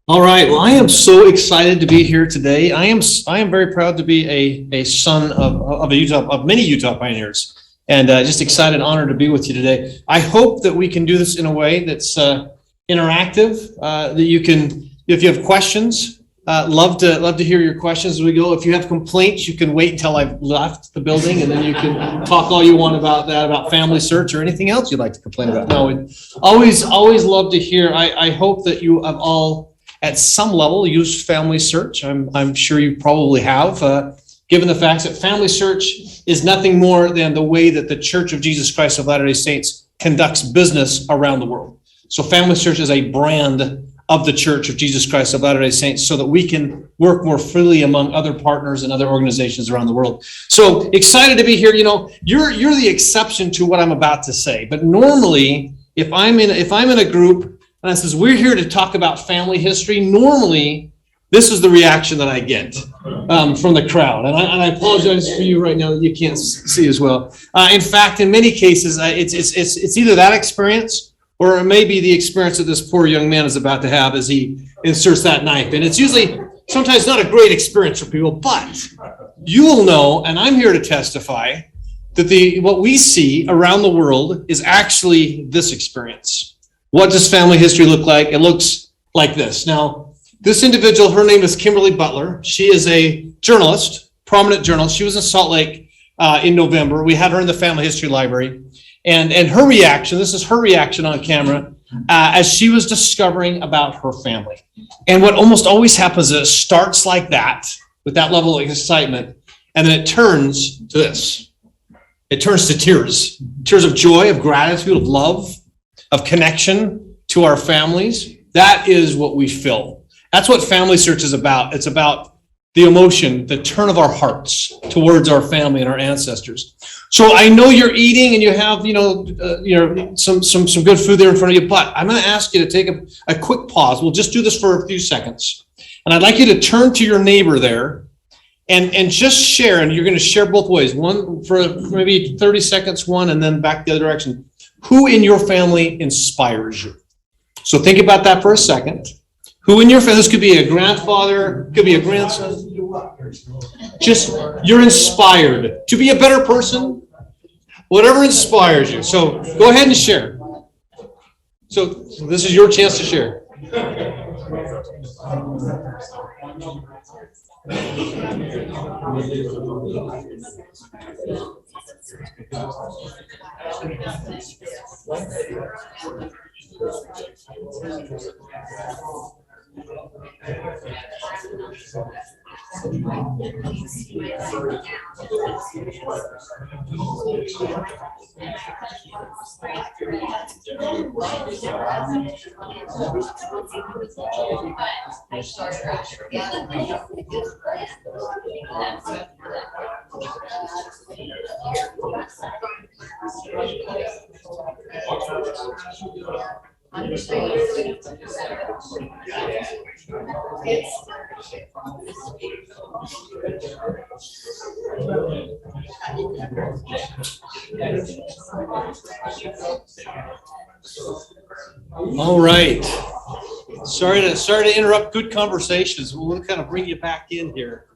All right. Well, I am so excited to be here today. I am very proud to be a son of many Utah pioneers, and just excited and honored to be with you today. I hope that we can do this in a way that's interactive. That you can, if you have questions, love to hear your questions as we go. If you have complaints, you can wait until I've left the building, and then you can talk all you want about that, about Family Search or anything else you'd like to complain about. No, always love to hear. I hope that you have all, at some level, used Family Search. I'm sure you probably have, given the fact that Family Search is nothing more than the way that the Church of Jesus Christ of Latter-day Saints conducts business around the world. So Family Search is a brand of the Church of Jesus Christ of Latter-day Saints so that we can work more freely among other partners and other organizations around the world. So excited to be here. You know, you're the exception to what I'm about to say. But normally, if I'm in a group and I says, we're here to talk about family history, normally this is the reaction that I get from the crowd. And I apologize for you right now that you can't see as well. In fact, in many cases, it's either that experience or it may be the experience that this poor young man is about to have as he inserts that knife. And it's usually sometimes not a great experience for people, but you will know, and I'm here to testify, that what we see around the world is actually this experience. What does family history look like? It looks like this. Now, this individual, her name is Kimberly Butler. She is a journalist, prominent journalist. She was in Salt Lake in November. We had her in the Family History Library. And her reaction, this is her reaction on camera, as she was discovering about her family. And what almost always happens is it starts like that, with that level of excitement, and then it turns to this. It turns to tears. Tears of joy, of gratitude, of love, of connection to our families. That is what we feel. That's what Family Search is about. It's about the emotion, the turn of our hearts towards our family and our ancestors. So I know you're eating and you have, some good food there in front of you, but I'm going to ask you to take a quick pause. We'll just do this for a few seconds. And I'd like you to turn to your neighbor there and just share, and you're going to share both ways. One for maybe 30 seconds, one, and then back the other direction. Who in your family inspires you? So think about that for a second. Who in your family, this could be a grandfather, could be a grandson. Just, you're inspired to be a better person, whatever inspires you. So go ahead and share. So this is your chance to share. All right. Sorry to interrupt good conversations. We'll kind of bring you back in here.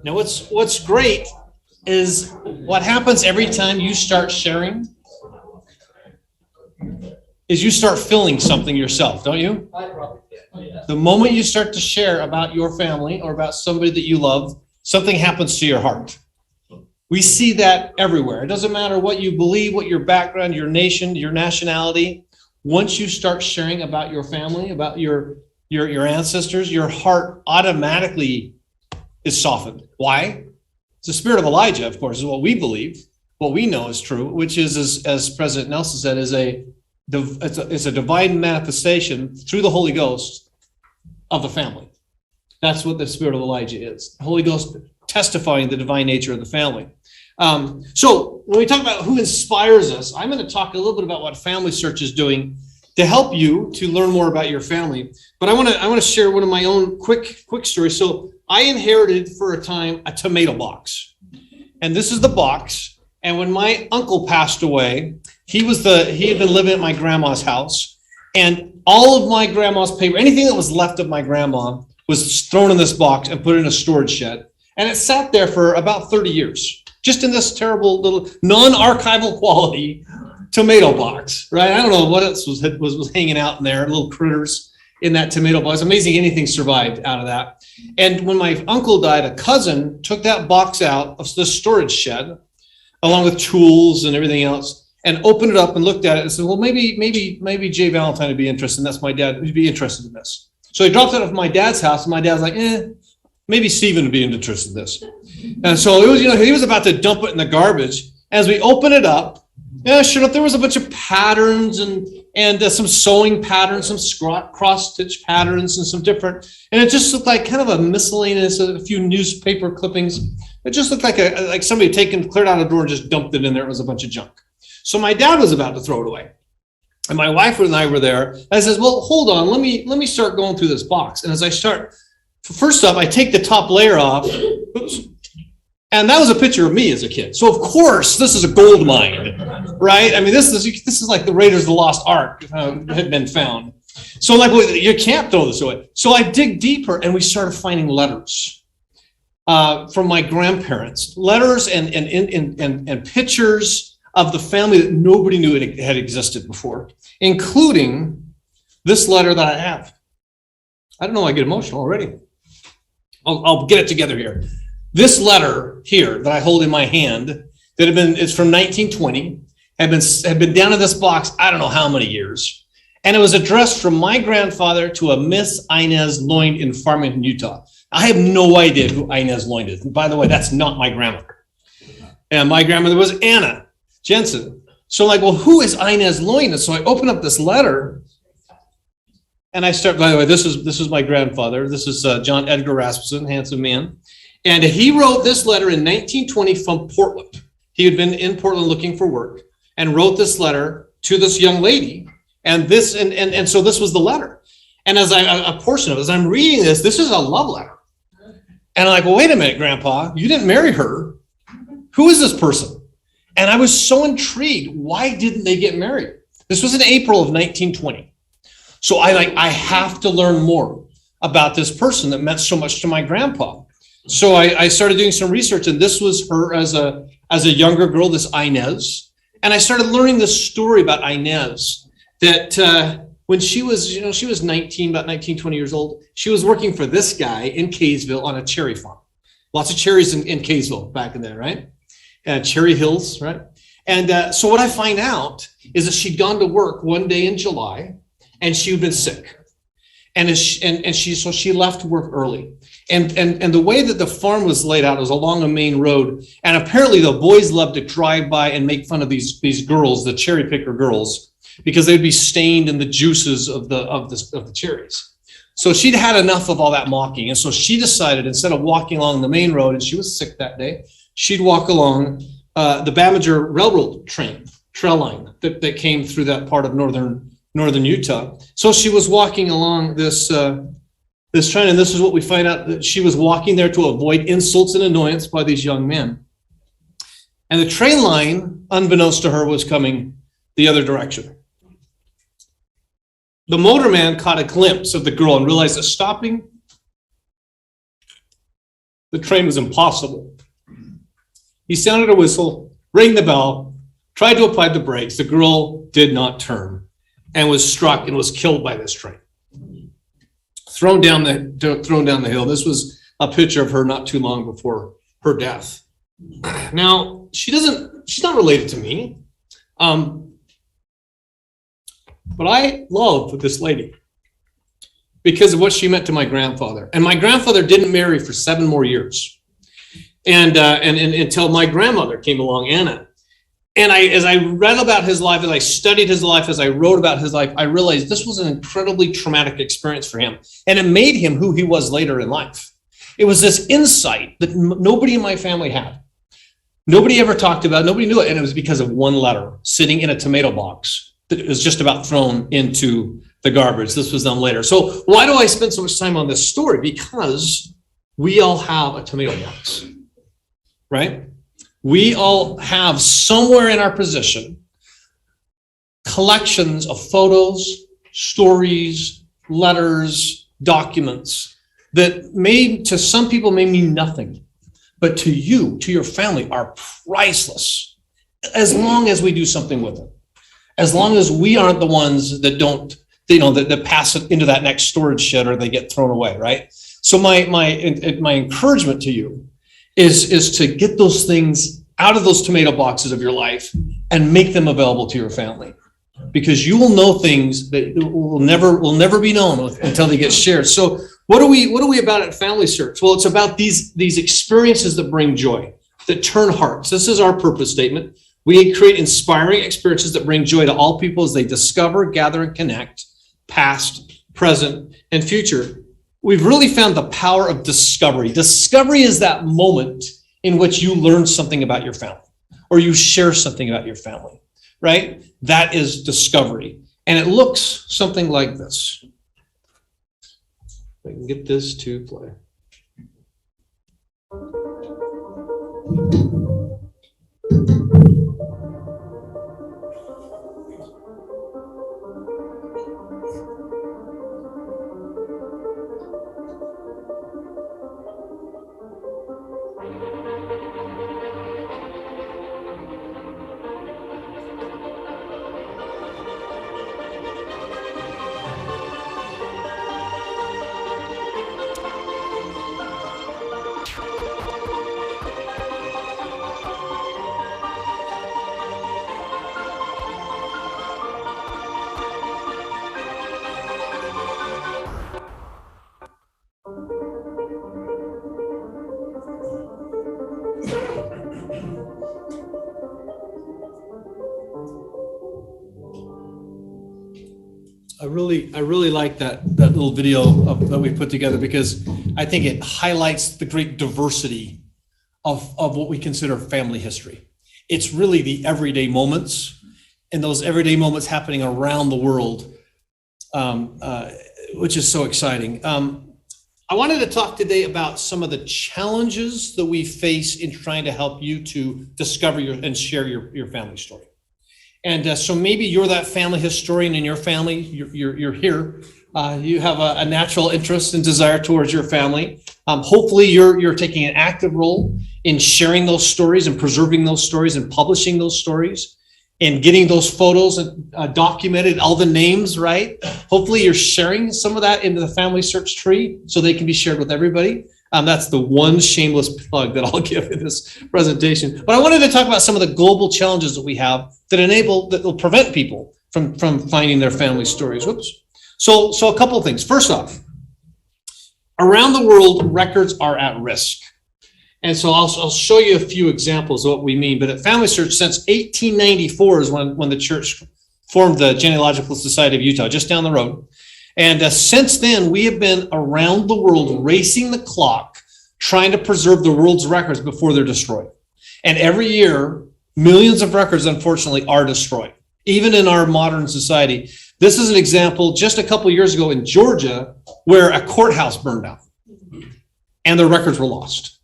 Now, what's great is what happens every time you start sharing is you start feeling something yourself, don't you? The moment you start to share about your family or about somebody that you love, something happens to your heart. We see that everywhere. It doesn't matter what you believe, what your background, your nation, your nationality. Once you start sharing about your family, about your ancestors, your heart automatically is softened. Why? It's the spirit of Elijah, of course, is what we believe, what we know is true, which is, as President Nelson said, it's a divine manifestation through the Holy Ghost of the family. That's what the spirit of Elijah is. The Holy Ghost testifying the divine nature of the family. So when we talk about who inspires us, I'm going to talk a little bit about what Family Search is doing to help you to learn more about your family. But I want to share one of my own quick stories. So I inherited for a time a tomato box, and this is the box. And when my uncle passed away, He had been living at my grandma's house, and all of my grandma's paper, anything that was left of my grandma, was thrown in this box and put in a storage shed. And it sat there for about 30 years, just in this terrible little non-archival quality tomato box, right? I don't know what else was hanging out in there, little critters in that tomato box. It's amazing anything survived out of that. And when my uncle died, a cousin took that box out of the storage shed, along with tools and everything else, and opened it up and looked at it and said, well, maybe Jay Valentine would be interested. And that's my dad, would be interested in this. So he dropped it off at my dad's house, and my dad's like, maybe Stephen would be interested in this. And so it was, he was about to dump it in the garbage. As we open it up, sure enough, there was a bunch of patterns and some sewing patterns, some cross-stitch patterns, and some different, and it just looked like kind of a miscellaneous, a few newspaper clippings. It just looked like somebody had cleared out a drawer and just dumped it in there. It was a bunch of junk. So my dad was about to throw it away. And my wife and I were there. And I says, well, hold on, let me start going through this box. And as I start, first off, I take the top layer off. Oops. And that was a picture of me as a kid. So of course, this is a gold mine, right? I mean, this is like the Raiders of the Lost Ark had been found. So I'm like, well, you can't throw this away. So I dig deeper, and we started finding letters from my grandparents, letters and pictures of the family that nobody knew it had existed before, including this letter that I have. I don't know, I get emotional already. I'll get it together here. This letter here that I hold in my hand, it's from 1920, had been down in this box, I don't know how many years. And it was addressed from my grandfather to a Miss Inez Lloyd in Farmington, Utah. I have no idea who Inez Lloyd is. And by the way, that's not my grandmother. And my grandmother was Anna Jensen. So I'm like, well, who is Inez Lloyd? And so I open up this letter, and I start, by the way, this is my grandfather. This is John Edgar Rasmussen, handsome man. And he wrote this letter in 1920 from Portland. He had been in Portland looking for work and wrote this letter to this young lady. And so this was the letter. And as a portion of it, as I'm reading this is a love letter. And I'm like, well, wait a minute, Grandpa, you didn't marry her. Who is this person? And I was so intrigued. Why didn't they get married? This was in April of 1920. So I have to learn more about this person that meant so much to my grandpa. So I started doing some research, and this was her as a younger girl, this Inez. And I started learning this story about Inez, that when she was 19, about 19, 20 years old, she was working for this guy in Kaysville on a cherry farm. Lots of cherries in Kaysville back in there, right? Cherry Hills, right? And so what I find out is that she'd gone to work one day in July, and she'd been sick. And she left work early. And the way that the farm was laid out was along a main road. And apparently the boys loved to drive by and make fun of these girls, the cherry picker girls, because they'd be stained in the juices of the cherries. So she'd had enough of all that mocking. And so she decided, instead of walking along the main road, and she was sick that day, she'd walk along the Bamager Railroad trail line that came through that part of northern Utah. So she was walking along this train, and this is what we find out, that she was walking there to avoid insults and annoyance by these young men. And the train line, unbeknownst to her, was coming the other direction. The motorman caught a glimpse of the girl and realized that stopping the train was impossible. He sounded a whistle, rang the bell, tried to apply the brakes. The girl did not turn and was struck and was killed by this train. Thrown down the hill. This was a picture of her not too long before her death. Now, she's not related to me. But I love this lady because of what she meant to my grandfather. And my grandfather didn't marry for 7 more years. And until my grandmother came along, Anna. And as I read about his life, as I studied his life, as I wrote about his life, I realized this was an incredibly traumatic experience for him. And it made him who he was later in life. It was this insight that nobody in my family had. Nobody ever talked about, nobody knew it. And it was because of one letter sitting in a tomato box that was just about thrown into the garbage. This was done later. So why do I spend so much time on this story? Because we all have a tomato box, right? We all have somewhere in our possession collections of photos, stories, letters, documents that may, to some people, may mean nothing, but to you, to your family, are priceless, as long as we do something with it. As long as we aren't the ones that don't, that pass it into that next storage shed or they get thrown away, right? So my encouragement to you is to get those things out of those tomato boxes of your life and make them available to your family, because you will know things that will never be known until they get shared. So what are we about at Family Search? Well, it's about these experiences that bring joy, that turn hearts. This is our purpose statement. We create inspiring experiences that bring joy to all people as they discover, gather, and connect, past, present, and future. We've really found the power of discovery. Discovery is that moment in which you learn something about your family or you share something about your family, right? That is discovery. And it looks something like this. If I can get this to play. I really like that little video that we put together, because I think it highlights the great diversity of what we consider family history. It's really the everyday moments, and those everyday moments happening around the world, which is so exciting. I wanted to talk today about some of the challenges that we face in trying to help you to discover and share your family story. And so maybe you're that family historian in your family. You're here. You have a natural interest and desire towards your family. Hopefully, you're taking an active role in sharing those stories and preserving those stories and publishing those stories and getting those photos documented, all the names, right? Hopefully, you're sharing some of that into the Family Search tree so they can be shared with everybody. That's the one shameless plug that I'll give in this presentation. But I wanted to talk about some of the global challenges that we have that will prevent people from finding their family stories. Whoops. So a couple of things. First off, around the world, records are at risk. And so I'll show you a few examples of what we mean. But at Family Search, since 1894 is when the church formed the Genealogical Society of Utah, just down the road. And since then, we have been around the world racing the clock, trying to preserve the world's records before they're destroyed. And every year, millions of records, unfortunately, are destroyed, even in our modern society. This is an example just a couple of years ago in Georgia, where a courthouse burned down and the records were lost.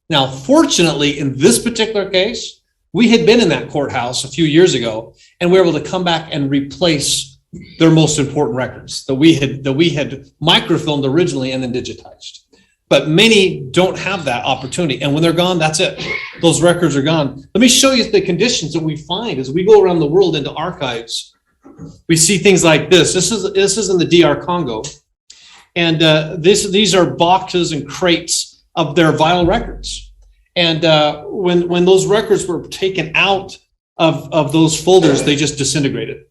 Now, fortunately, in this particular case, we had been in that courthouse a few years ago, and we were able to come back and replace their most important records that we had microfilmed originally and then digitized. But many don't have that opportunity, and when they're gone, that's it. Those records are gone. Let me show you the conditions that we find as we go around the world into archives. We see things like this. This is in the DR Congo, and these are boxes and crates of their vital records. And when those records were taken out of those folders, they just disintegrated,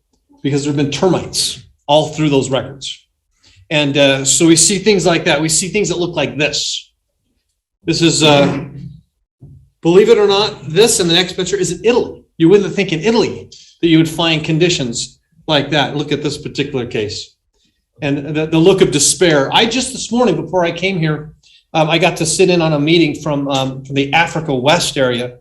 because there have been termites all through those records. And so we see things like that. We see things that look like this. This is, believe it or not, this and the next picture is in Italy. You wouldn't think in Italy that you would find conditions like that. Look at this particular case. And the look of despair. Just this morning, before I came here, I got to sit in on a meeting from the Africa West area,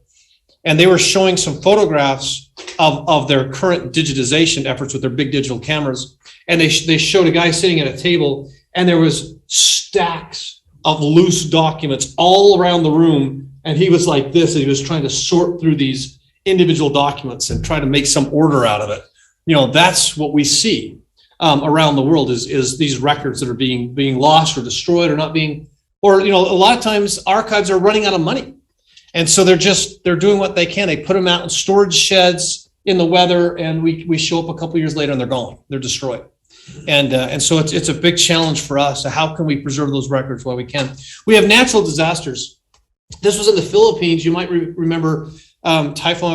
and they were showing some photographs of their current digitization efforts with their big digital cameras. And they showed a guy sitting at a table, and there was stacks of loose documents all around the room. And he was like this, and he was trying to sort through these individual documents and try to make some order out of it. that's what we see around the world is these records that are being lost or destroyed or not being, or, a lot of times archives are running out of money. And so they're doing what they can. They put them out in storage sheds in the weather, and we show up a couple years later and they're gone. They're destroyed. And so it's a big challenge for us. So how can we preserve those records while we can? We have natural disasters. This was in the Philippines. You might remember Typhoon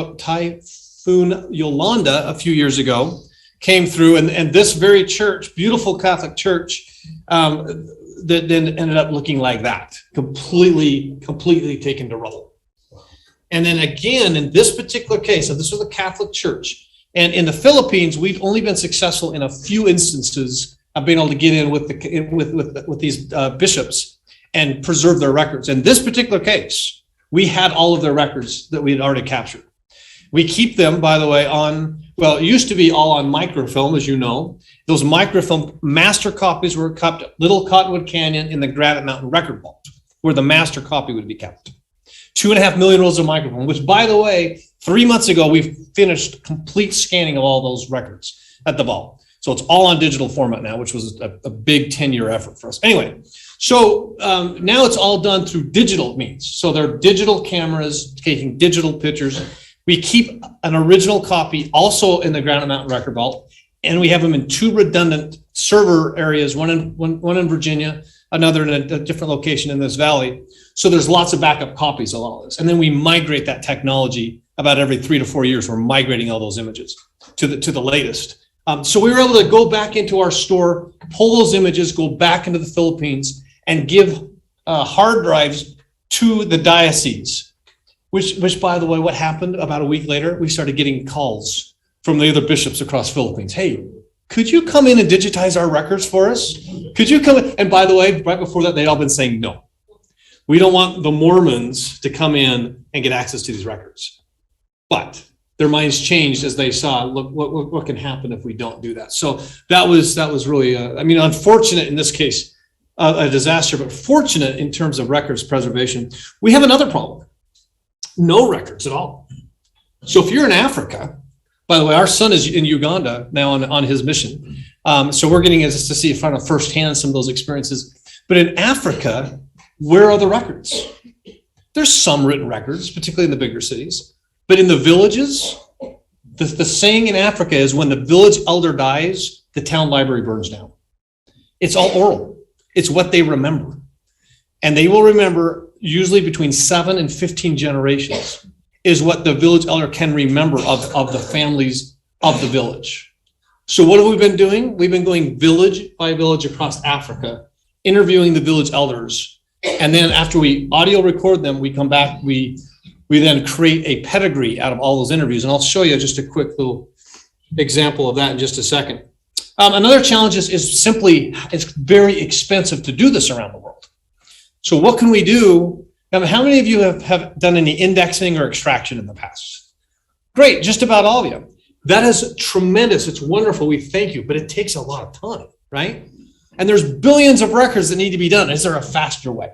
Yolanda a few years ago came through, and this very church, beautiful Catholic church, that then ended up looking like that, completely taken to rubble. And then again, in this particular case, so this was a Catholic church, and in the Philippines, we've only been successful in a few instances of being able to get in with these bishops and preserve their records. In this particular case, we had all of their records that we had already captured. We keep them, by the way, it used to be all on microfilm, as you know. Those microfilm master copies were kept at Little Cottonwood Canyon in the Granite Mountain Record Vault, where the master copy would be kept. 2.5 million rolls of microfilm, which, by the way, 3 months ago, we've finished complete scanning of all those records at the vault. So it's all on digital format now, which was a big 10-year effort for us. Anyway, so now it's all done through digital means. So they're digital cameras taking digital pictures. We keep an original copy also in the Granite Mountain Record Vault, and we have them in 2 redundant server areas, one in Virginia, another in a different location in this valley. So there's lots of backup copies of all this. And then we migrate that technology about every 3 to 4 years. We're migrating all those images to the latest. So we were able to go back into our store, pull those images, go back into the Philippines, and give hard drives to the diocese. Which, by the way, what happened about a week later? We started getting calls from the other bishops across Philippines. Hey, could you come in and digitize our records for us? Could you come in? And by the way, right before that, they'd all been saying, no, we don't want the Mormons to come in and get access to these records. But their minds changed as they saw, look, what can happen if we don't do that? So that was really, unfortunate in this case, a disaster, but fortunate in terms of records preservation. We have another problem. No records at all. So if you're in Africa, by the way, our son is in Uganda now on his mission. So we're getting to see firsthand some of those experiences. But in Africa, where are the records? There's some written records, particularly in the bigger cities. But in the villages, the saying in Africa is when the village elder dies, the town library burns down. It's all oral. It's what they remember. And they will remember usually between 7 and 15 generations is what the village elder can remember of the families of the village. So what have we been doing? We've been going village by village across Africa, interviewing the village elders. And then after we audio record them, we come back, we then create a pedigree out of all those interviews. And I'll show you just a quick little example of that in just a second. Another challenge is simply, it's very expensive to do this around the world. So what can we do? How many of you have done any indexing or extraction in the past? Great, just about all of you. That is tremendous. It's wonderful. We thank you, but it takes a lot of time, right? And there's billions of records that need to be done. Is there a faster way?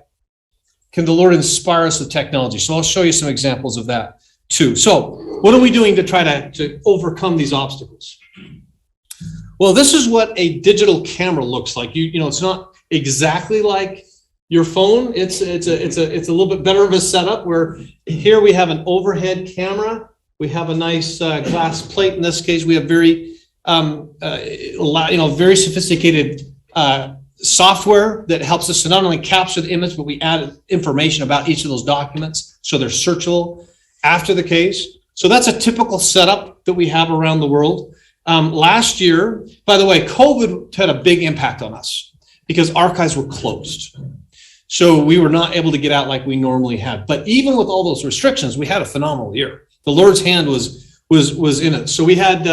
Can the Lord inspire us with technology? So I'll show you some examples of that too. So what are we doing to try to overcome these obstacles? Well, this is what a digital camera looks like. You know, it's not exactly like your phone. It's a little bit better of a setup where here we have an overhead camera. We have a nice glass plate. In this case, we have very very sophisticated software that helps us to not only capture the image, but we add information about each of those documents so they're searchable after the case. So that's a typical setup that we have around the world. Last year, by the way, COVID had a big impact on us because archives were closed. So we were not able to get out like we normally had. But even with all those restrictions, we had a phenomenal year. The Lord's hand was in it. So we had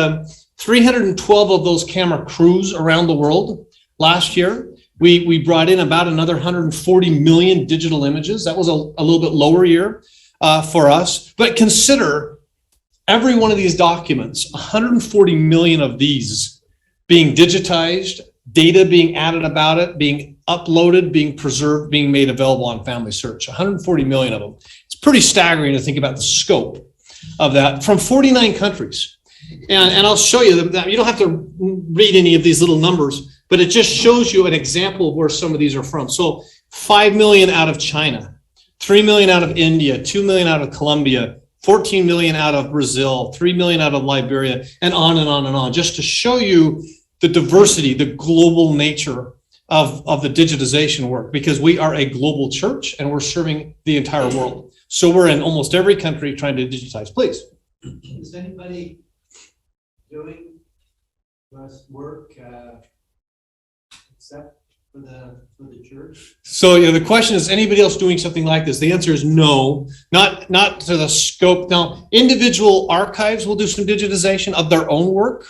312 of those camera crews around the world last year. We brought in about another 140 million digital images. That was a little bit lower year for us. But consider every one of these documents, 140 million of these being digitized, data being added about it, being uploaded, being preserved, being made available on Family Search. 140 million of them. It's pretty staggering to think about the scope of that from 49 countries. And I'll show you that. You don't have to read any of these little numbers, but it just shows you an example of where some of these are from. So 5 million out of China, 3 million out of India, 2 million out of Colombia, 14 million out of Brazil, 3 million out of Liberia, and on and on and on, just to show you the diversity, the global nature of the digitization work, because we are a global church and we're serving the entire world. So we're in almost every country trying to digitize. Please. Is anybody doing this work except for the church? So yeah, the question is, anybody else doing something like this? The answer is no, not to the scope. Now, individual archives will do some digitization of their own work.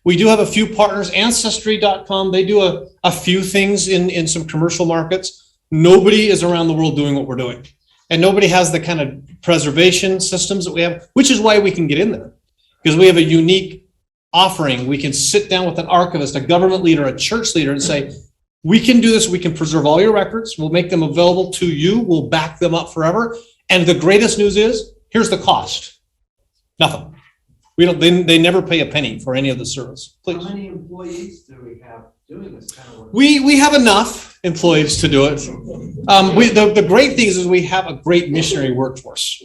We do have a few partners. Ancestry.com, they do a few things in some commercial markets. Nobody is around the world doing what we're doing. And nobody has the kind of preservation systems that we have, which is why we can get in there. Because we have a unique offering. We can sit down with an archivist, a government leader, a church leader, and say, we can do this. We can preserve all your records. We'll make them available to you. We'll back them up forever. And the greatest news is, here's the cost. Nothing. We don't. They never pay a penny for any of the service. Please. How many employees do we have doing this kind of work? We have enough employees to do it. The great thing is we have a great missionary workforce.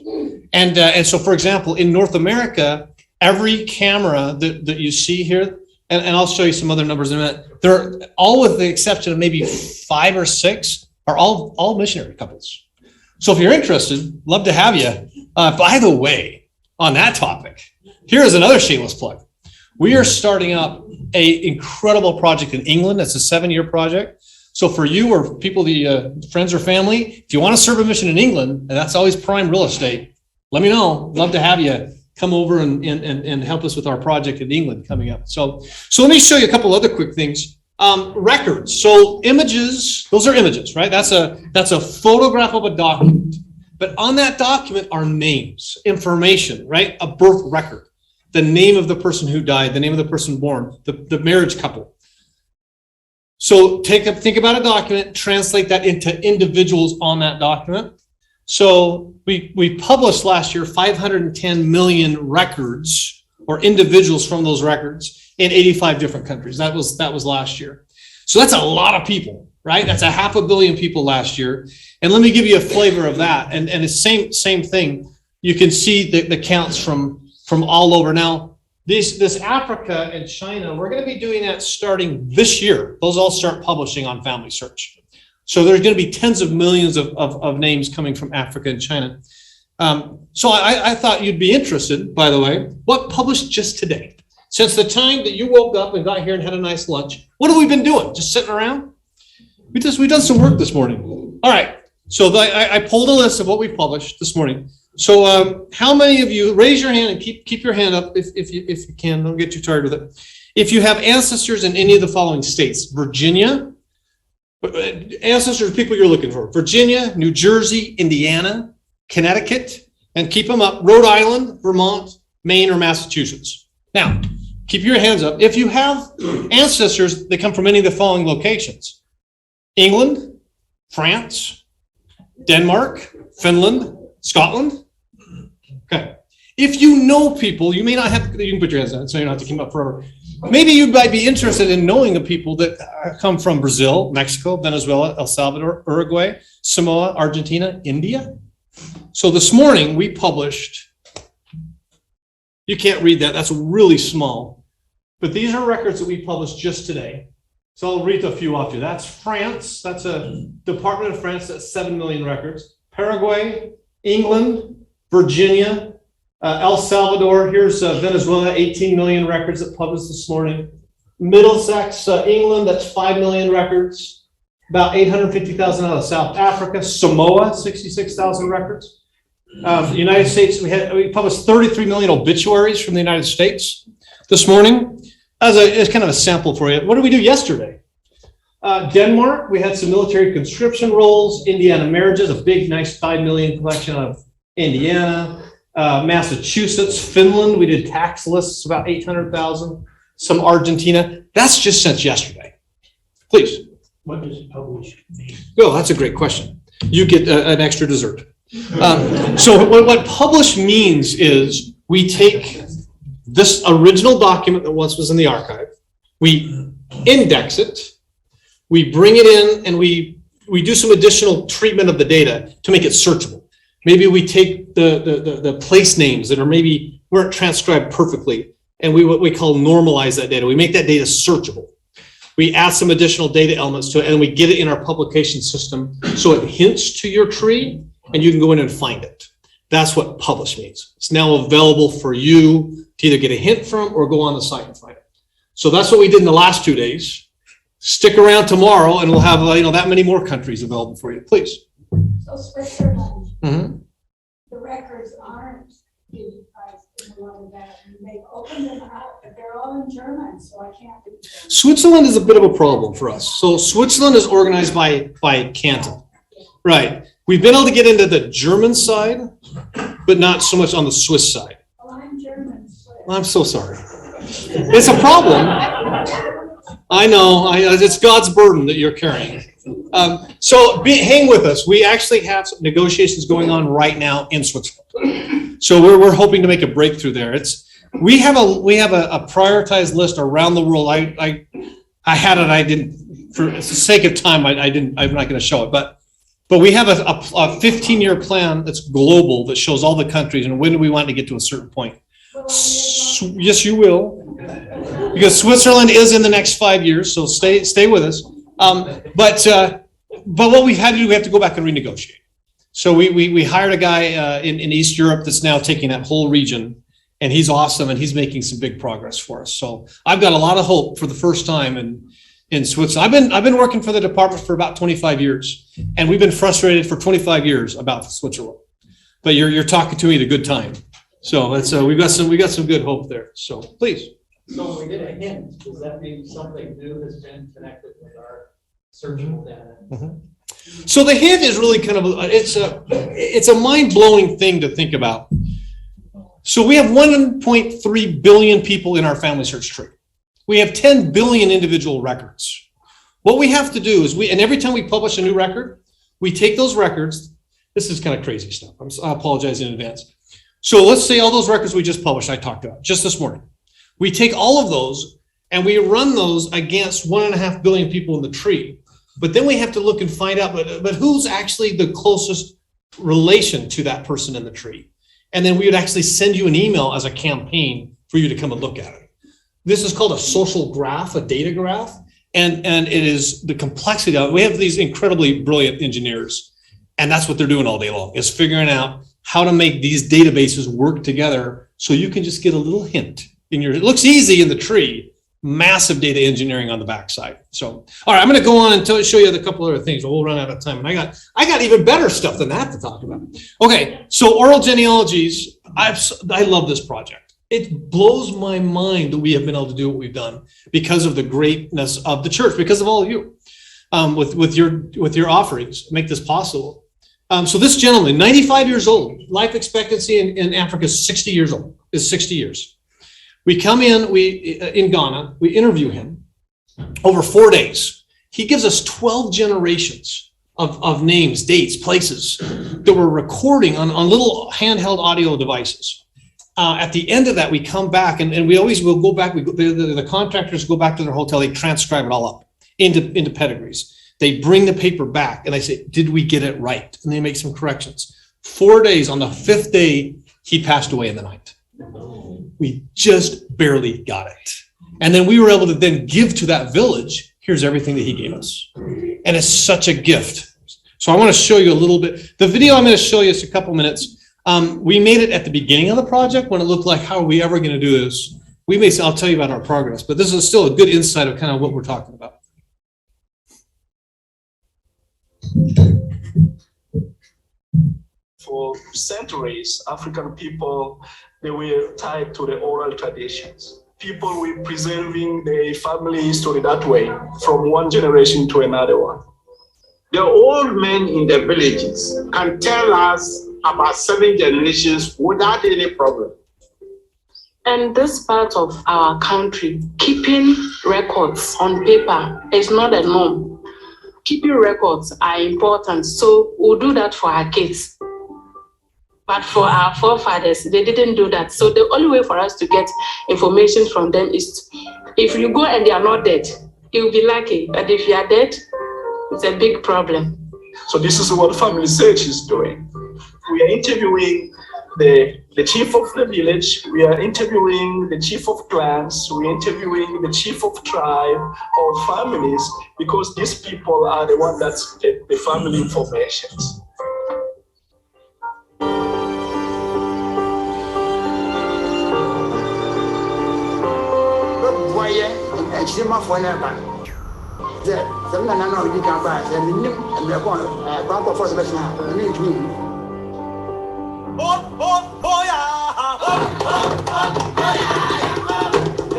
And so, for example, in North America, every camera that you see here, and I'll show you some other numbers in a minute, they're all, with the exception of maybe 5 or 6, are all missionary couples. So if you're interested, love to have you. By the way, on that topic, here is another shameless plug. We are starting up an incredible project in England. It's a 7-year project. So for you or people, friends or family, if you want to serve a mission in England, and that's always prime real estate, let me know. Love to have you come over and help us with our project in England coming up. So let me show you a couple other quick things. Records. So images, those are images, right? That's a photograph of a document. But on that document are names, information, right? A birth record. The name of the person who died, the name of the person born, the marriage couple. So think about a document, translate that into individuals on that document. So we published last year 510 million records or individuals from those records in 85 different countries. That was last year. So that's a lot of people, right? That's 500 million people last year. And let me give you a flavor of that. And it's same thing. You can see the counts from all over. Now, this Africa and China, we're going to be doing that starting this year. Those all start publishing on Family Search. So there's going to be tens of millions of names coming from Africa and China. So I thought you'd be interested, by the way, what published just today? Since the time that you woke up and got here and had a nice lunch, what have we been doing? Just sitting around? We've done some work this morning. All right. So I pulled a list of what we published this morning. So how many of you, raise your hand and keep your hand up if you can, don't get too tired with it. If you have ancestors in any of the following states: Virginia, ancestors, people you're looking for, Virginia, New Jersey, Indiana, Connecticut, and keep them up, Rhode Island, Vermont, Maine, or Massachusetts. Now, keep your hands up. If you have ancestors that come from any of the following locations: England, France, Denmark, Finland, Scotland. Okay. If you know people, you may not have, you can put your hands down so you don't have to keep up forever. Maybe you might be interested in knowing the people that come from Brazil, Mexico, Venezuela, El Salvador, Uruguay, Samoa, Argentina, India. So this morning we published, you can't read that, that's really small, but these are records that we published just today. So I'll read a few off you. That's France, that's a Department of France, that's 7 million records. Paraguay, England, Virginia, El Salvador, here's Venezuela, 18 million records that published this morning. Middlesex, England, that's 5 million records. About 850,000 out of South Africa. Samoa, 66,000 records. The United States, we published 33 million obituaries from the United States this morning. As kind of a sample for you. What did we do yesterday? Denmark, we had some military conscription rolls. Indiana marriages, a big, nice 5 million collection out of Indiana. Massachusetts, Finland, we did tax lists, about 800,000. Some Argentina. That's just since yesterday. Please. What does publish mean? Oh, that's a great question. You get an extra dessert. So what publish means is we take this original document that once was in the archive, we index it, we bring it in, and we do some additional treatment of the data to make it searchable. Maybe we take the place names that are maybe weren't transcribed perfectly, and what we call normalize that data. We make that data searchable. We add some additional data elements to it, and we get it in our publication system so it hints to your tree, and you can go in and find it. That's what publish means. It's now available for you to either get a hint from or go on the site and find it. So that's what we did in the last 2 days. Stick around tomorrow, and we'll have that many more countries available for you. Please. So Switzerland, Mm-hmm. the records aren't digitized in the one that they've opened them out, but they're all in German, so I can't read them. Switzerland is a bit of a problem for us. So Switzerland is organized by canton. Right. We've been able to get into the German side, but not so much on the Swiss side. Well, I'm German, Swiss. I'm so sorry. It's a problem. I know. It's God's burden that you're carrying. Hang with us. We actually have some negotiations going on right now in Switzerland. So we're hoping to make a breakthrough there. We have a prioritized list around the world. I had it. I didn't, for the sake of time. I'm not going to show it, but we have a 15-year plan that's global that shows all the countries and when do we want to get to a certain point. Yes, you will, because Switzerland is in the next 5 years. So stay with us. But what we've had to do, we have to go back and renegotiate. So we hired a guy in East Europe that's now taking that whole region, and he's awesome, and he's making some big progress for us. So I've got a lot of hope for the first time in Switzerland. I've been working for the department for about 25 years, and we've been frustrated for 25 years about Switzerland. But you're talking to me at a good time. So that's we got some good hope there. So please. So we did a hint. Does that mean something new has been connected with our searchable data? Mm-hmm. So the hint is really kind of it's a mind-blowing thing to think about. So we have 1.3 billion people in our family search tree. We have 10 billion individual records. What we have to do is and every time we publish a new record, we take those records. This is kind of crazy stuff. I apologize in advance. So let's say all those records we just published, I talked about just this morning. We take all of those and we run those against 1.5 billion people in the tree. But then we have to look and find out, but who's actually the closest relation to that person in the tree? And then we would actually send you an email as a campaign for you to come and look at it. This is called a social graph, a data graph. And it is the complexity of it. We have these incredibly brilliant engineers, and that's what they're doing all day long, is figuring out how to make these databases work together so you can just get a little hint it looks easy in the tree, massive data engineering on the backside. So, all right, I'm going to go on and show you a couple other things, but we'll run out of time. And I got even better stuff than that to talk about. Okay, so oral genealogies, I love this project. It blows my mind that we have been able to do what we've done because of the greatness of the church, because of all of you, with your offerings, make this possible. So this gentleman, 95 years old, life expectancy in Africa is 60 years old, is 60 years. We come in Ghana, we interview him over 4 days. He gives us 12 generations of names, dates, places that we're recording on little handheld audio devices. At the end of that, we come back and we always will go back. The contractors go back to their hotel, they transcribe it all up into pedigrees. They bring the paper back and I say, did we get it right? And they make some corrections. 4 days, on the 5th day, he passed away in the night. We just barely got it. And then we were able to then give to that village, here's everything that he gave us. And it's such a gift. So I want to show you a little bit. The video I'm going to show you is a couple minutes. We made it at the beginning of the project when it looked like, how are we ever going to do this? I'll tell you about our progress, but this is still a good insight of kind of what we're talking about. For centuries, African people, they were tied to the oral traditions. People were preserving their family history that way, from one generation to another one. The old men in the villages can tell us about 7 generations without any problem. And this part of our country, keeping records on paper is not a norm. Keeping records are important, so we'll do that for our kids. But for our forefathers, they didn't do that. So the only way for us to get information from them is if you go and they are not dead, you'll be lucky. But if you are dead, it's a big problem. So this is what Family Search is doing. We are interviewing the chief of the village, we are interviewing the chief of clans, we are interviewing the chief of tribe or families, because these people are the ones that get the family information.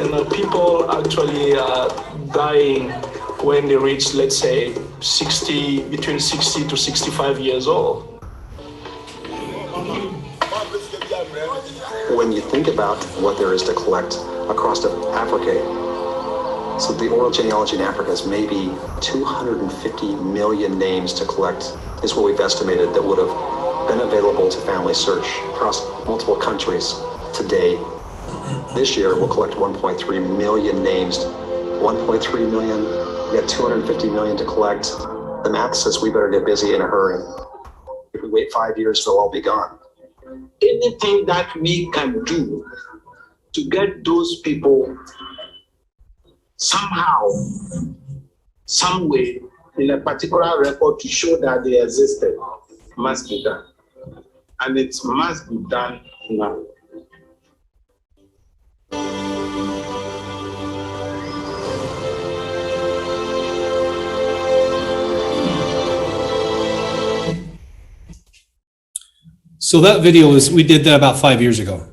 And people actually are dying when they reach, let's say, between 60 to 65 years old. When you think about what there is to collect across Africa, so the oral genealogy in Africa is maybe 250 million names to collect, is what we've estimated that would have been available to Family Search across multiple countries today. This year, we'll collect 1.3 million names. 1.3 million, we got 250 million to collect. The math says we better get busy in a hurry. If we wait 5 years, they'll all be gone. Anything that we can do to get those people somehow, some way, in a particular record to show that they existed must be done. And it must be done now. So that video we did that about 5 years ago.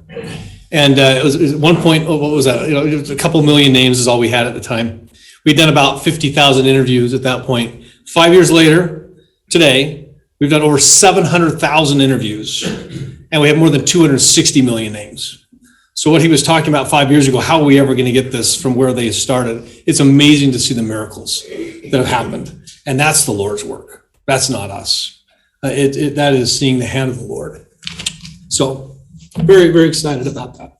And it was at one point, what was that? It was a couple million names is all we had at the time. We'd done about 50,000 interviews at that point. 5 years later, today, we've done over 700,000 interviews, and we have more than 260 million names. So what he was talking about 5 years ago, how are we ever going to get this from where they started? It's amazing to see the miracles that have happened. And that's the Lord's work. That's not us. That is seeing the hand of the Lord. So very, very excited about that.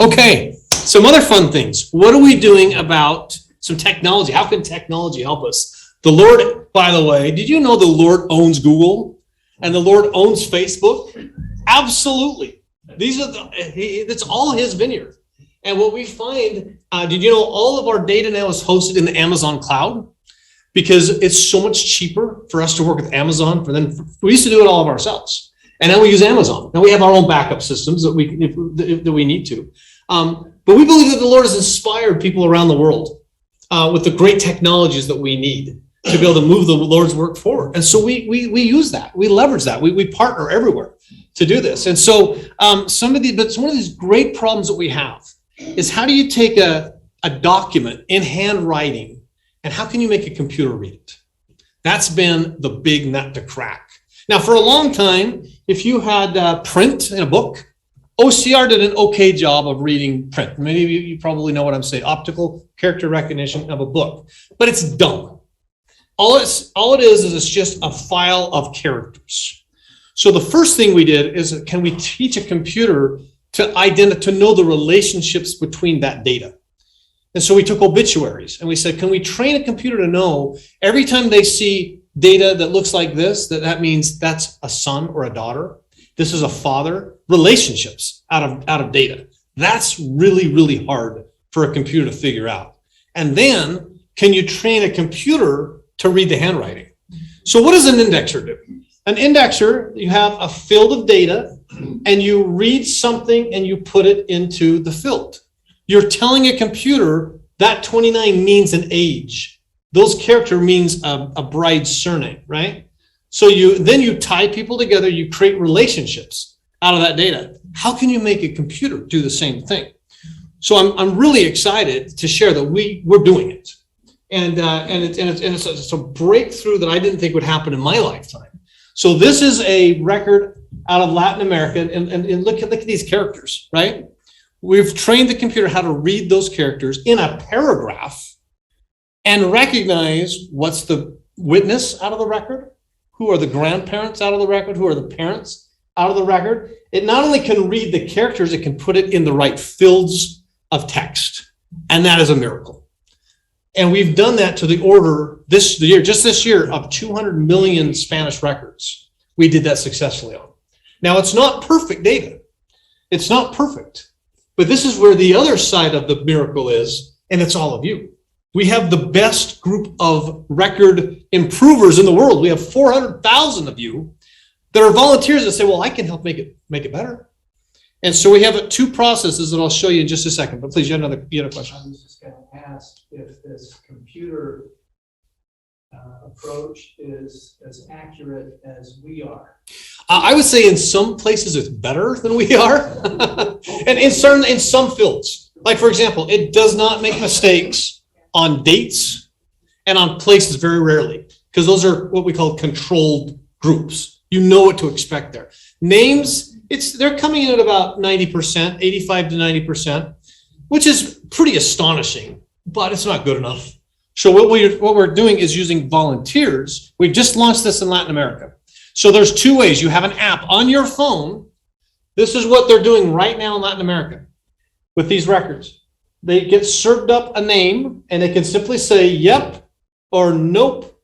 Okay, some other fun things. What are we doing about some technology? How can technology help us? The Lord, by the way, did you know the Lord owns Google and the Lord owns Facebook? Absolutely. That's all his vineyard. And what we find, did you know all of our data now is hosted in the Amazon cloud? Because it's so much cheaper for us to work with Amazon. We used to do it all of ourselves. And now we use Amazon. Now we have our own backup systems that we need to. But we believe that the Lord has inspired people around the world with the great technologies that we need to be able to move the Lord's work forward. And so we use that. We leverage that. We partner everywhere to do this. And so one of these great problems that we have is how do you take a document in handwriting and how can you make a computer read it? That's been the big nut to crack. Now, for a long time, if you had print in a book, OCR did an okay job of reading print. Many of you probably know what I'm saying, optical character recognition of a book, but it's dumb. All it is it's just a file of characters. So the first thing we did is, can we teach a computer to know the relationships between that data? And so we took obituaries and we said, can we train a computer to know every time they see data that looks like this, that means that's a son or a daughter. This is a father. Relationships out of data. That's really, really hard for a computer to figure out. And then can you train a computer to read the handwriting? So what does an indexer do? An indexer, you have a field of data and you read something and you put it into the field. You're telling a computer that 29 means an age. Those character means a bride's surname, right? So you tie people together, you create relationships out of that data. How can you make a computer do the same thing? So I'm really excited to share that we're doing it. And it's a breakthrough that I didn't think would happen in my lifetime. So this is a record out of Latin America, and look at these characters, right? We've trained the computer how to read those characters in a paragraph and recognize what's the witness out of the record, who are the grandparents out of the record, who are the parents, out of the record. It not only can read the characters, it can put it in the right fields of text. And that is a miracle. And we've done that to the order this year of 200 million Spanish records. We did that successfully on. Now, it's not perfect data. It's not perfect. But this is where the other side of the miracle is, and it's all of you. We have the best group of record improvers in the world. We have 400,000 of you that are volunteers that say, well, I can help make it better. And so we have two processes that I'll show you in just a second. But please, you had a question. I was just going to ask if this computer approach is as accurate as we are. I would say in some places it's better than we are, and in some fields. Like, for example, it does not make mistakes on dates and on places very rarely, because those are what we call controlled groups. You know what to expect there. Names, they're coming in at about 90%, 85 to 90%, which is pretty astonishing, but it's not good enough. So what we're doing is using volunteers. We've just launched this in Latin America. So there's two ways. You have an app on your phone. This is what they're doing right now in Latin America with these records. They get served up a name, and they can simply say, yep, or nope.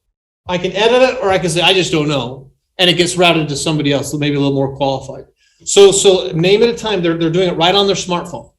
I can edit it, or I can say, I just don't know. And it gets routed to somebody else, maybe a little more qualified. So name at a time, they're doing it right on their smartphone.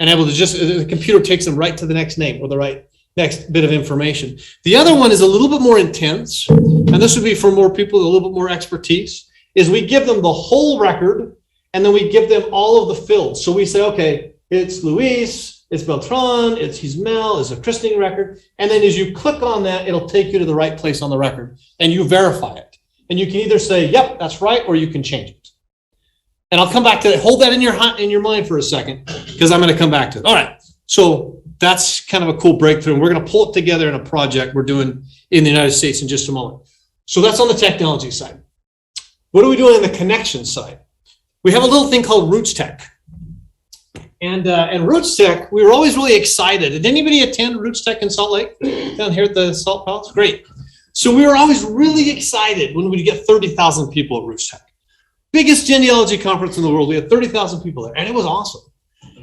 And able to the computer takes them right to the next name or the right next bit of information. The other one is a little bit more intense, and this would be for more people with a little bit more expertise, is we give them the whole record, and then we give them all of the fields. So we say, okay, it's Luis, it's Beltran, it's Ismael, it's a christening record. And then as you click on that, it'll take you to the right place on the record, and you verify it. And you can either say, yep, that's right, or you can change it. And I'll come back to that. Hold that in your mind for a second, because I'm going to come back to it. All right. So that's kind of a cool breakthrough. And we're going to pull it together in a project we're doing in the United States in just a moment. So that's on the technology side. What are we doing on the connection side? We have a little thing called Roots Tech. And Roots Tech, we were always really excited. Did anybody attend Roots Tech in Salt Lake down here at the Salt Palace? Great. So we were always really excited when we'd get 30,000 people at Roots Tech. Biggest genealogy conference in the world. We had 30,000 people there, and it was awesome.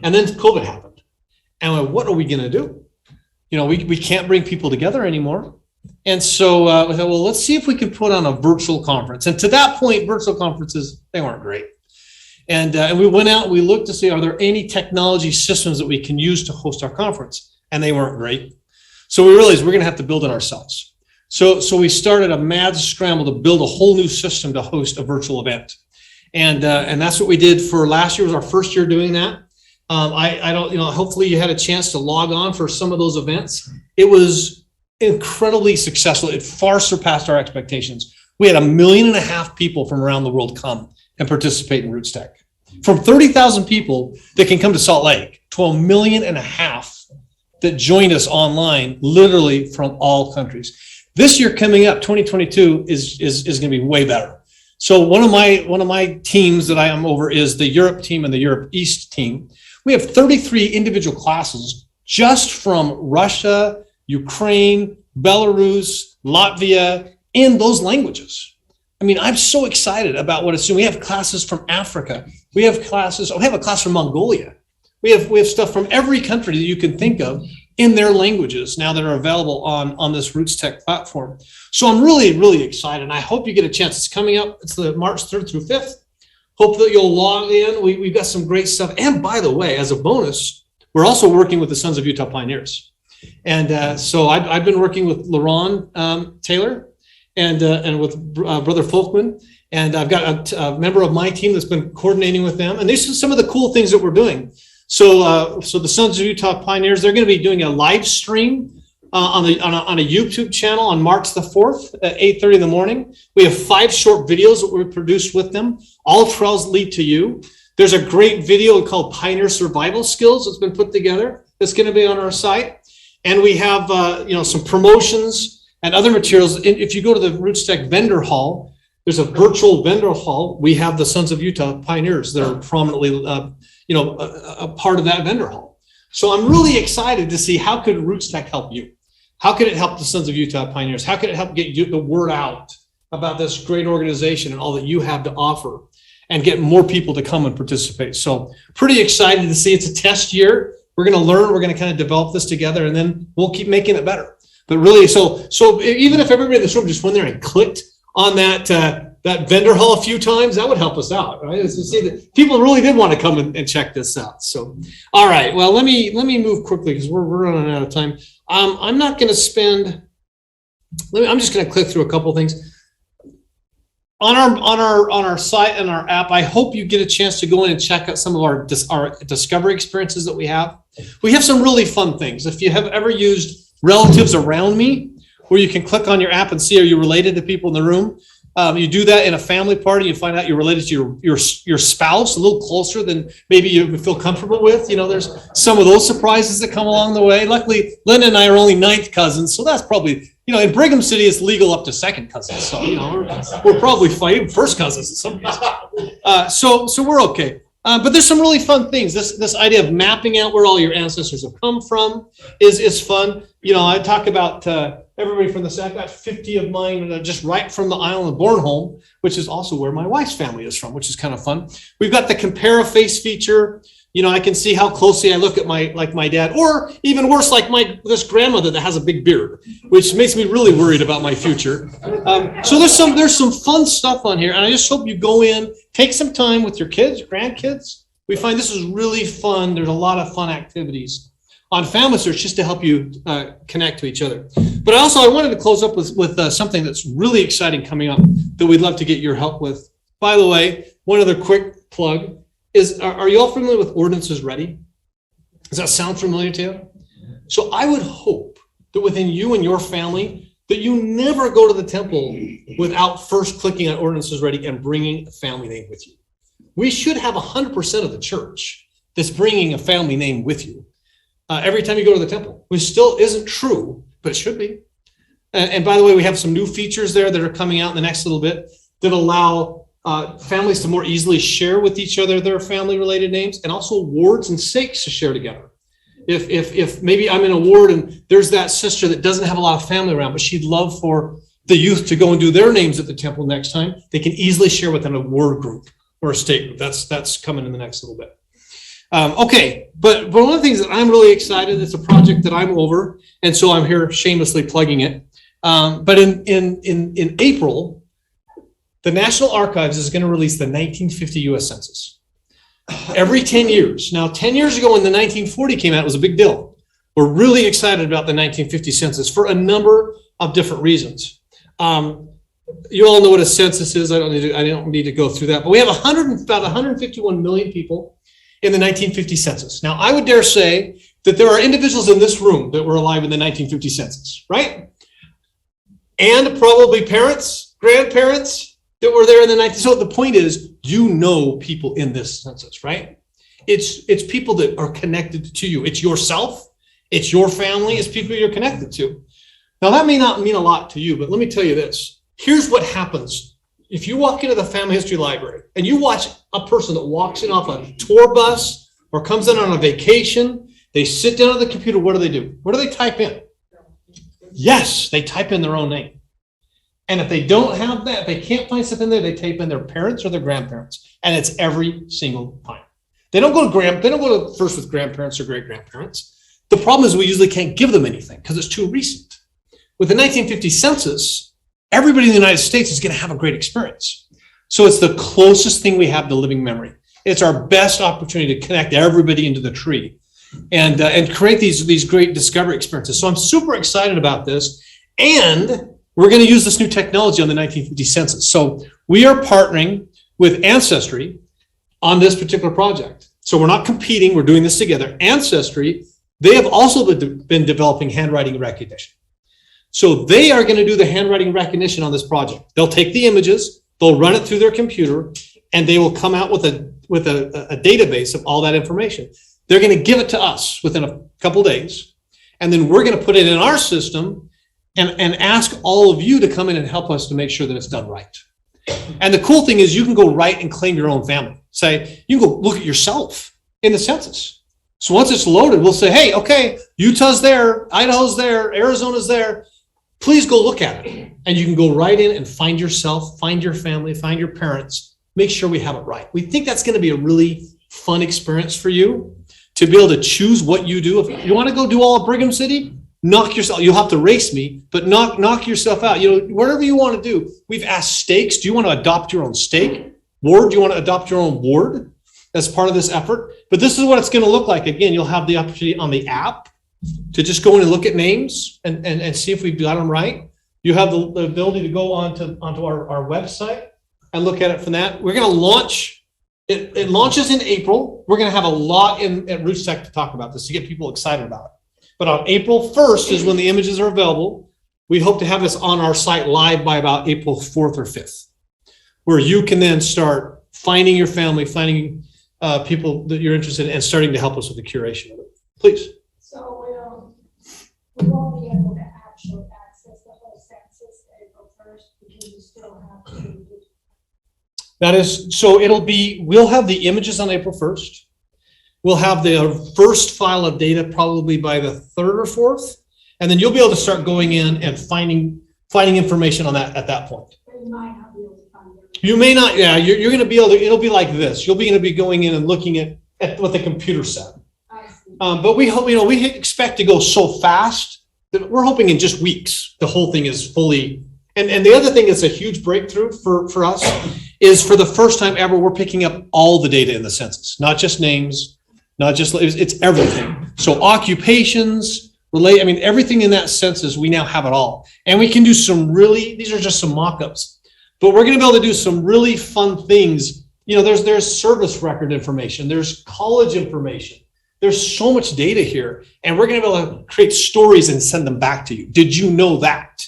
And then COVID happened. And we went, what are we going to do? You know, we can't bring people together anymore. And so we thought, well, let's see if we can put on a virtual conference. And to that point, virtual conferences, they weren't great. And we went out and we looked to see, are there any technology systems that we can use to host our conference? And they weren't great. So we realized we're going to have to build it ourselves. So we started a mad scramble to build a whole new system to host a virtual event. And that's what we did for last year. Was our first year doing that. I don't, hopefully you had a chance to log on for some of those events. It was incredibly successful. It far surpassed our expectations. We had 1.5 million people from around the world come and participate in Roots Tech. From 30,000 people that can come to Salt Lake to 1.5 million that joined us online, literally from all countries. This year coming up, 2022, is going to be way better. So one of my teams that I am over is the Europe team and the Europe East team. We have 33 individual classes just from Russia, Ukraine, Belarus, Latvia, in those languages. I mean, I'm so excited about what it's doing. We have classes from Africa. We have a class from Mongolia. We have stuff from every country that you can think of in their languages now that are available on this Roots Tech platform. So I'm really, really excited. And I hope you get a chance. It's coming up. It's the March 3rd through 5th. Hope that you'll log in. We've got some great stuff. And by the way, as a bonus, we're also working with the Sons of Utah Pioneers. And so I've been working with LaRon Taylor and with Brother Folkman. And I've got a member of my team that's been coordinating with them. And these are some of the cool things that we're doing. So the Sons of Utah Pioneers, they're going to be doing a live stream on a YouTube channel on March the 4th at 8:30 in the morning. We have 5 short videos that we produced with them. All trails lead to you. There's a great video called Pioneer Survival Skills that's been put together that's going to be on our site. And we have some promotions and other materials. If you go to the Roots Tech vendor hall, there's a virtual vendor hall. We have the Sons of Utah Pioneers that are prominently a part of that vendor hall. So I'm really excited to see how could Roots Tech help you? How can it help the Sons of Utah Pioneers? How can it help get the word out about this great organization and all that you have to offer? and get more people to come and participate. So pretty excited to see. It's a test year. We're going to learn, we're going to kind of develop this together, and then we'll keep making it better. But really, so even if everybody in this room just went there and clicked on that vendor hall a few times, that would help us out, right? As you see that people really did want to come and check this out. So, all right, well, let me move quickly because we're running out of time. I'm not going to spend. I'm just going to click through a couple of things. On our site and our app, I hope you get a chance to go in and check out some of our discovery experiences that we have. We have some really fun things. If you have ever used Relatives Around Me, where you can click on your app and see, are you related to people in the room? You do that in a family party, you find out you're related to your spouse a little closer than maybe you feel comfortable with. You know, there's some of those surprises that come along the way. Luckily, Linda and I are only 9th cousins, so that's probably, you know, in Brigham City, it's legal up to 2nd cousins. So, you know, we're probably fighting first cousins in some cases. So we're okay. But there's some really fun things. This idea of mapping out where all your ancestors have come from is fun. You know, I talk about everybody from the South. I've got 50 of mine just right from the island of Bornholm, which is also where my wife's family is from, which is kind of fun. We've got the compare a face feature. You know, I can see how closely I look at my dad, or even worse, like this grandmother that has a big beard, which makes me really worried about my future. So there's some fun stuff on here, and I just hope you go in, take some time with your kids, your grandkids. We find this is really fun. There's a lot of fun activities on Family Search just to help you connect to each other. But I wanted to close up with something that's really exciting coming up that we'd love to get your help with. By the way, one other quick plug is, are you all familiar with Ordinances Ready? Does that sound familiar to you? So I would hope that within you and your family, that you never go to the temple without first clicking on Ordinances Ready and bringing a family name with you. We should have 100% of the church that's bringing a family name with you every time you go to the temple, which still isn't true, but it should be. And by the way, we have some new features there that are coming out in the next little bit that allow families to more easily share with each other their family-related names, and also wards and sakes to share together. If maybe I'm in a ward and there's that sister that doesn't have a lot of family around, but she'd love for the youth to go and do their names at the temple next time, they can easily share within a ward group or a state group. That's coming in the next little bit. Okay, but one of the things that I'm really excited, it's a project that I'm over, and so I'm here shamelessly plugging it. But in April, the National Archives is going to release the 1950 U.S. Census. Every 10 years. Now, 10 years ago when the 1940 came out, it was a big deal. We're really excited about the 1950 census for a number of different reasons. You all know what a census is. I don't need to go through that. But we have about 151 million people in the 1950 census. Now, I would dare say that there are individuals in this room that were alive in the 1950 census, right? And probably parents, grandparents that were there in the 19th. So the point is, you know people in this census, right? It's people that are connected to you. It's yourself, it's your family, it's people you're connected to. Now, that may not mean a lot to you, but let me tell you this. Here's what happens. If you walk into the Family History Library and you watch a person that walks in off a tour bus or comes in on a vacation, they sit down at the computer, what do? What do they type in? Yes, they type in their own name. And if they don't have that, if they can't find something there, they type in their parents or their grandparents. And it's every single time. They don't go to first with grandparents or great-grandparents. The problem is we usually can't give them anything because it's too recent. With the 1950 census, everybody in the United States is going to have a great experience. So it's the closest thing we have to living memory. It's our best opportunity to connect everybody into the tree and create these great discovery experiences. So I'm super excited about this. And we're going to use this new technology on the 1950 census. So we are partnering with Ancestry on this particular project. So we're not competing, we're doing this together. Ancestry, they have also been developing handwriting recognition. So they are going to do the handwriting recognition on this project. They'll take the images, they'll run it through their computer, and they will come out with a database of all that information. They're going to give it to us within a couple days, and then we're going to put it in our system and ask all of you to come in and help us to make sure that it's done right. And the cool thing is you can go right and claim your own family. Say, you can go look at yourself in the census. So once it's loaded, we'll say, hey, okay, Utah's there, Idaho's there, Arizona's there. Please go look at it. And you can go right in and find yourself, find your family, find your parents, make sure we have it right. We think that's going to be a really fun experience for you to be able to choose what you do. If you want to go do all of Brigham City, knock yourself, you'll have to race me, but knock yourself out. Whatever you want to do. We've asked stakes. Do you want to adopt your own stake? Ward, do you want to adopt your own ward as part of this effort? But this is what it's going to look like. Again, you'll have the opportunity on the app to just go in and look at names and see if we've got them right. You have the ability to go onto our website and look at it from that. We're going to launch, it launches in April. We're going to have a lot at Roots Tech to talk about this, to get people excited about it. But on April 1st is when the images are available. We hope to have this on our site live by about April 4th or 5th, where you can then start finding your family, finding people that you're interested in, and starting to help us with the curation of it. Please. So we won't be able to actually access the whole census April 1st because you still have to do. That is, so we'll have the images on April 1st. We'll have the first file of data probably by the 3rd or 4th. And then you'll be able to start going in and finding information on that at that point. But you might not be able to find it. You may not, yeah, you're going to be able to, it'll be like this. You'll be going to be going in and looking at what the computer said. I see. But we hope, we expect to go so fast that we're hoping in just weeks, the whole thing is fully. And the other thing that's a huge breakthrough for us is for the first time ever, we're picking up all the data in the census, not just names, not just, it's everything. So occupations, everything in that census, we now have it all. And we can do these are just some mock-ups, but we're going to be able to do some really fun things. There's service record information, there's college information. There's so much data here, and we're going to be able to create stories and send them back to you. Did you know that?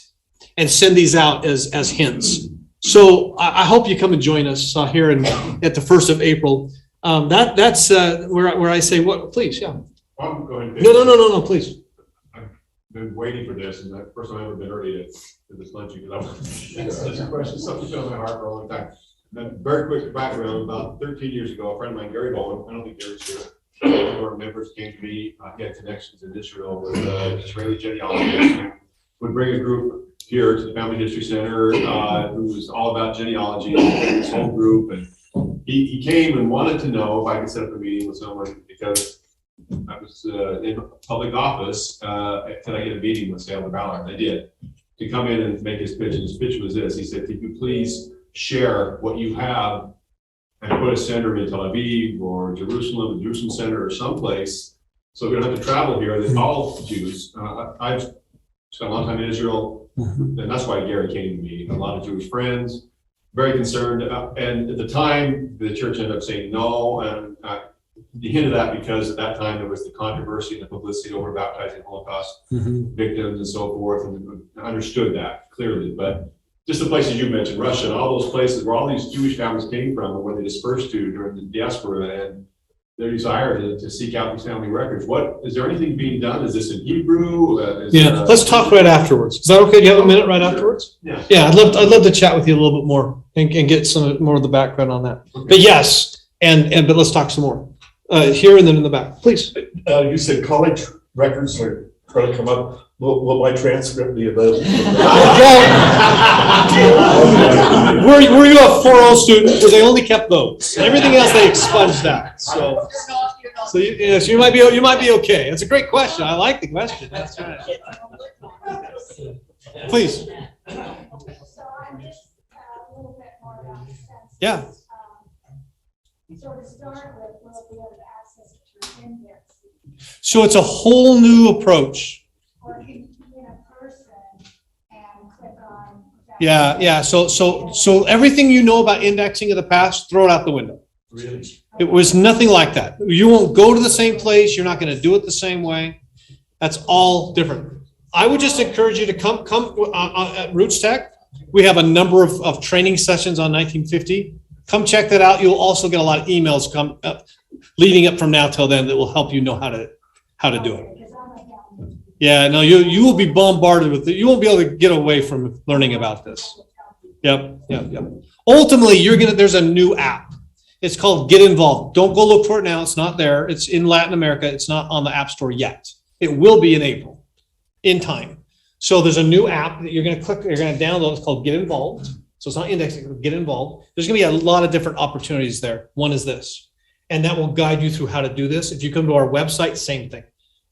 And send these out as hints. So I hope you come and join us here at the 1st of April. That's where I say, what? Please, yeah. I'm going to. No, please. I've been waiting for this, and that's the first time I've ever been early to this lunch because I want to ask this question. Something's been on my heart for a long time. And then very quick background: about 13 years ago, a friend of mine, Gary Bowen, I don't think Gary's here. One of our members came to me. He had connections in Israel with Israeli genealogists. Would bring a group here to the Family History Center, who was all about genealogy, this whole group. And he came and wanted to know if I could set up a meeting with someone because I was in public office. Could I get a meeting with Sailor Ballard? I did. To come in and make his pitch. And his pitch was this. He said, could you please share what you have and put a center in Tel Aviv or Jerusalem, the Jerusalem Center or someplace, so we don't have to travel here. That all Jews. I've spent a long time in Israel, and that's why Gary came to me. A lot of Jewish friends, very concerned. And at the time, the church ended up saying no. And he hinted that because at that time there was the controversy and the publicity over baptizing Holocaust victims and so forth, and I understood that clearly. But just the places you mentioned, Russia and all those places where all these Jewish families came from and where they dispersed to during the diaspora, and their desire to seek out these family records. Is there anything being done? Is this in Hebrew? Let's talk right afterwards. Is that okay? Do you have a minute right afterwards? Yeah. Yeah, I'd love to chat with you a little bit more and get some more of the background on that. Okay. But yes, but let's talk some more here and then in the back, please. You said college records are trying to come up. Will my transcript be available? Were you a 4.0 student? Because they only kept those. Everything else they expunged out. So you might be okay. It's a great question. I like the question. That's right. Please. So I'm just a little bit more about the census. Yeah. So to start with, we'll be able to access it through indexing. So it's a whole new approach. Or can you be in a person and click on. Yeah. So everything you know about indexing of the past, throw it out the window. Really? It was nothing like that. You won't go to the same place. You're not going to do it the same way. That's all different. I would just encourage you to come at Roots Tech. We have a number of training sessions on 1950. Come check that out. You'll also get a lot of emails come up leading up from now till then that will help you know how to do it. Yeah, no, you will be bombarded with it. You won't be able to get away from learning about this. Yep. Ultimately, there's a new app. It's called Get Involved. Don't go look for it now. It's not there. It's in Latin America. It's not on the App Store yet. It will be in April, in time. So there's a new app that you're going to download. It's called Get Involved. So it's not indexing, get involved. There's gonna be a lot of different opportunities there. One is this, and that will guide you through how to do this. If you come to our website, same thing.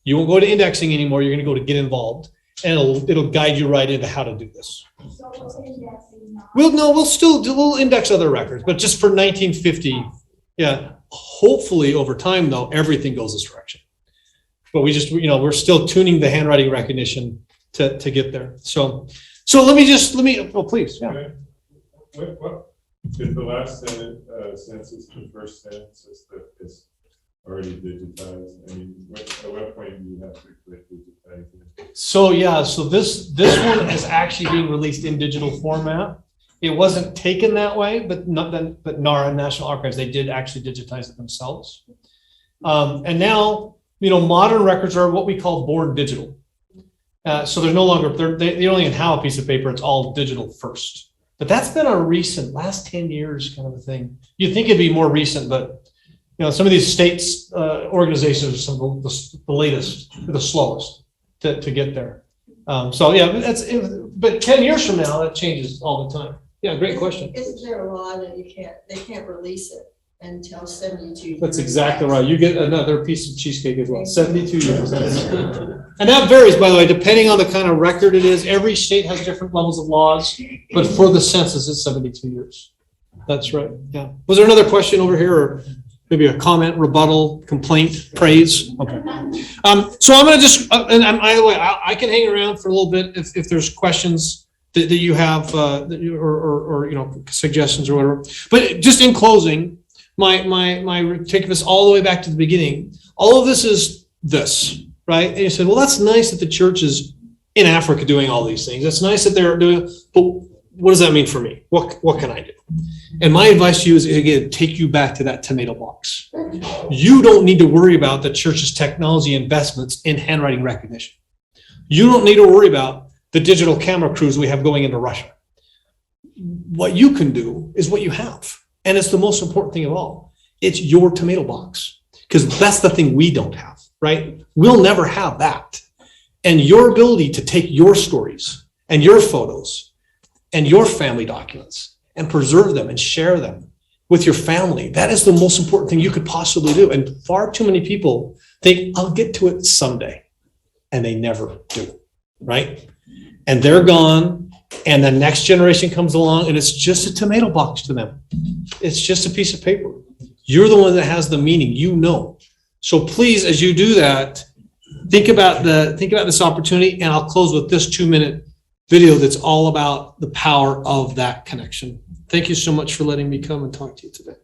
You won't go to indexing anymore. You're gonna go to get involved, and it'll guide you right into how to do this. So it's indexing now. We'll index other records, but just for 1950, yeah. Hopefully over time though, everything goes this direction. But we're still tuning the handwriting recognition to get there. So let me, oh, please, yeah. Okay. What is the last census, the first census that is already digitized? I mean, at what point do you have to quit digitizing? So this one is actually being released in digital format. It wasn't taken that way, but NARA, National Archives, they did actually digitize it themselves. And now, modern records are what we call born digital. So they're no longer, they don't even have a piece of paper, it's all digital first. But that's been a recent, last 10 years kind of a thing. You'd think it'd be more recent, but some of these states, organizations are some of the latest, the slowest to get there. So yeah, but 10 years from now, that changes all the time. Yeah, great question. Isn't there a law that they can't release it until 72? That's exactly right. You get another piece of cheesecake as well, 72 years. And that varies, by the way, depending on the kind of record it is. Every state has different levels of laws, but for the census, it's 72 years. That's right, yeah. Was there another question over here, or maybe a comment, rebuttal, complaint, praise? Okay. So I'm gonna just, and by the way, I can hang around for a little bit if there's questions that you have, or suggestions or whatever. But just in closing, my taking this all the way back to the beginning, all of this is this, right? And you said, well, that's nice that the church is in Africa doing all these things. It's nice that they're doing, but what does that mean for me? What can I do? And my advice to you is, again, take you back to that tomato box. You don't need to worry about the church's technology investments in handwriting recognition. You don't need to worry about the digital camera crews we have going into Russia. What you can do is what you have. And it's the most important thing of all. It's your tomato box, because that's the thing we don't have, right? We'll never have that. And your ability to take your stories and your photos and your family documents and preserve them and share them with your family, that is the most important thing you could possibly do. And far too many people think, I'll get to it someday. And they never do, right? And they're gone, and the next generation comes along, and it's just a tomato box to them. It's just a piece of paper. You're the one that has the meaning, So please, as you do that, think about this opportunity, and I'll close with this 2-minute video that's all about the power of that connection. Thank you so much for letting me come and talk to you today.